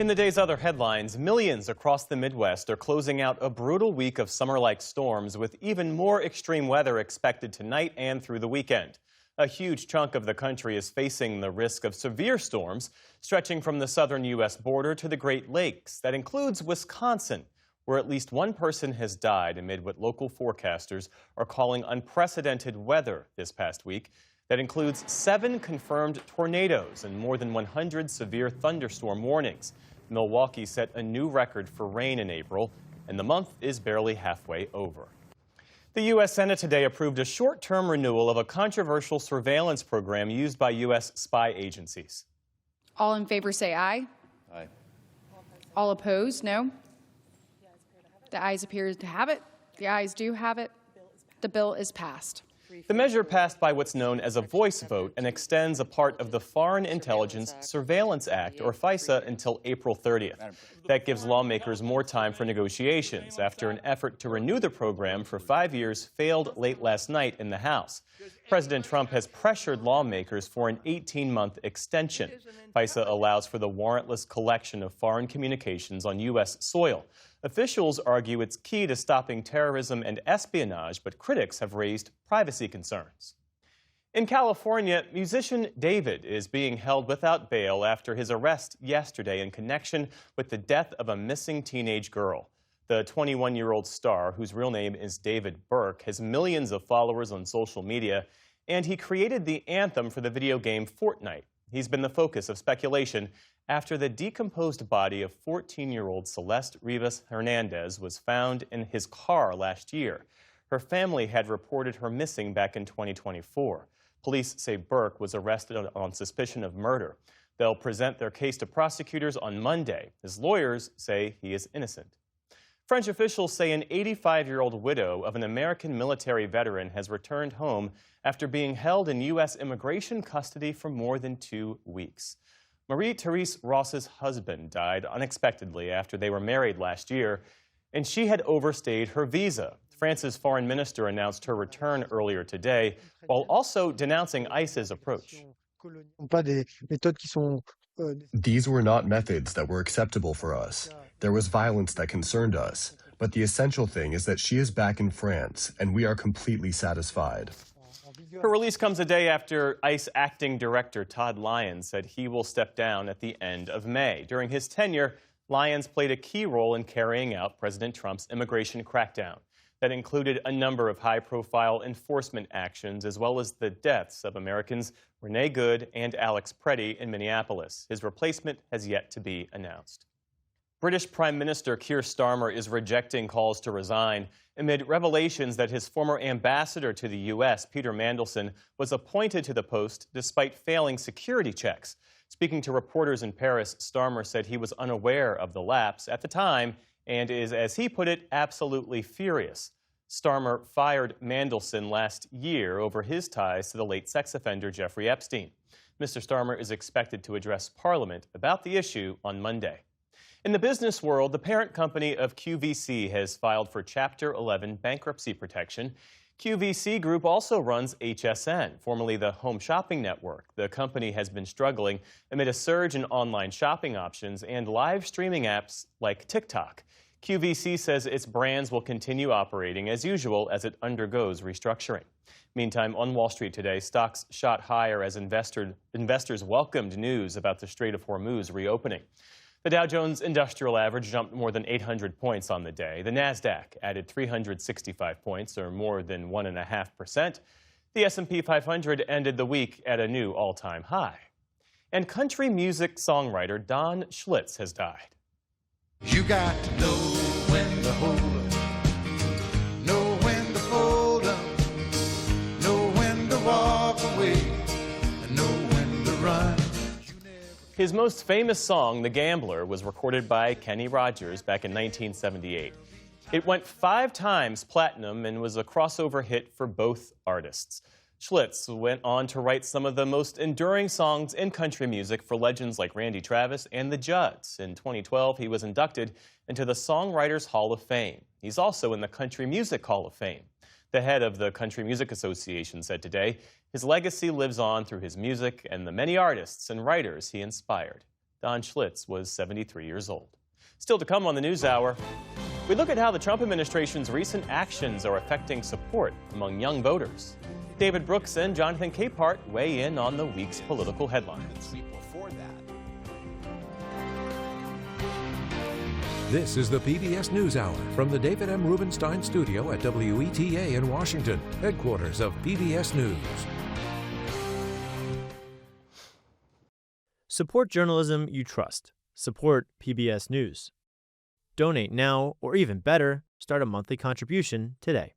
In the day's other headlines, millions across the Midwest are closing out a brutal week of summer-like storms with even more extreme weather expected tonight and through the weekend. A huge chunk of the country is facing the risk of severe storms stretching from the southern U.S. border to the Great Lakes. That includes Wisconsin, where at least one person has died amid what local forecasters are calling unprecedented weather this past week. That includes 7 confirmed tornadoes and more than 100 severe thunderstorm warnings. Milwaukee set a new record for rain in April, and the month is barely halfway over. The U.S. Senate today approved a short-term renewal of a controversial surveillance program used by U.S. spy agencies. All in favor say aye. Aye. All opposed, no. The ayes appear to have it. The ayes do have it. The bill is passed. The measure passed by what's known as a voice vote and extends a part of the Foreign Intelligence Surveillance Act, or FISA, until April 30th. That gives lawmakers more time for negotiations after an effort to renew the program for 5 years failed late last night in the House. President Trump has pressured lawmakers for an 18-month extension. FISA allows for the warrantless collection of foreign communications on U.S. soil. Officials argue it's key to stopping terrorism and espionage, but critics have raised privacy concerns. In California, musician David is being held without bail after his arrest yesterday in connection with the death of a missing teenage girl. The 21-year-old star, whose real name is David Burke, has millions of followers on social media, and he created the anthem for the video game Fortnite. He's been the focus of speculation after the decomposed body of 14-year-old Celeste Rivas Hernandez was found in his car last year. Her family had reported her missing back in 2024. Police say Burke was arrested on suspicion of murder. They'll present their case to prosecutors on Monday. His lawyers say he is innocent. French officials say an 85-year-old widow of an American military veteran has returned home after being held in U.S. immigration custody for more than 2 weeks. Marie-Therese Ross's husband died unexpectedly after they were married last year, and she had overstayed her visa. France's foreign minister announced her return earlier today, while also denouncing ICE's approach. These were not methods that were acceptable for us. There was violence that concerned us. But the essential thing is that she is back in France, and we are completely satisfied. Her release comes a day after ICE acting director Todd Lyons said he will step down at the end of May. During his tenure, Lyons played a key role in carrying out President Trump's immigration crackdown. That included a number of high-profile enforcement actions, as well as the deaths of Americans Renee Good and Alex Preddy in Minneapolis. His replacement has yet to be announced. British Prime Minister Keir Starmer is rejecting calls to resign amid revelations that his former ambassador to the U.S., Peter Mandelson, was appointed to the post despite failing security checks. Speaking to reporters in Paris, Starmer said he was unaware of the lapse at the time and is, as he put it, absolutely furious. Starmer fired Mandelson last year over his ties to the late sex offender Jeffrey Epstein. Mr. Starmer is expected to address Parliament about the issue on Monday. In the business world, the parent company of QVC has filed for Chapter 11 bankruptcy protection. QVC Group also runs HSN, formerly the Home Shopping Network. The company has been struggling amid a surge in online shopping options and live streaming apps like TikTok. QVC says its brands will continue operating as usual as it undergoes restructuring. Meantime, on Wall Street today, stocks shot higher as investors welcomed news about the Strait of Hormuz reopening. The Dow Jones Industrial Average jumped more than 800 points on the day. The Nasdaq added 365 points, or more than 1.5%. The S&P 500 ended the week at a new all-time high. And country music songwriter Don Schlitz has died. You got to know when to hold up, know when to fold up, know when to walk away, and know when to run. His most famous song, The Gambler, was recorded by Kenny Rogers back in 1978. It went 5 times platinum and was a crossover hit for both artists. Schlitz went on to write some of the most enduring songs in country music for legends like Randy Travis and the Judds. In 2012, he was inducted into the Songwriters Hall of Fame. He's also in the Country Music Hall of Fame. The head of the Country Music Association said today, his legacy lives on through his music and the many artists and writers he inspired. Don Schlitz was 73 years old. Still to come on the NewsHour, we look at how the Trump administration's recent actions are affecting support among young voters. David Brooks and Jonathan Capehart weigh in on the week's political headlines. This is the PBS NewsHour from the David M. Rubenstein studio at WETA in Washington, headquarters of PBS News. Support journalism you trust. Support PBS News. Donate now, or even better, start a monthly contribution today.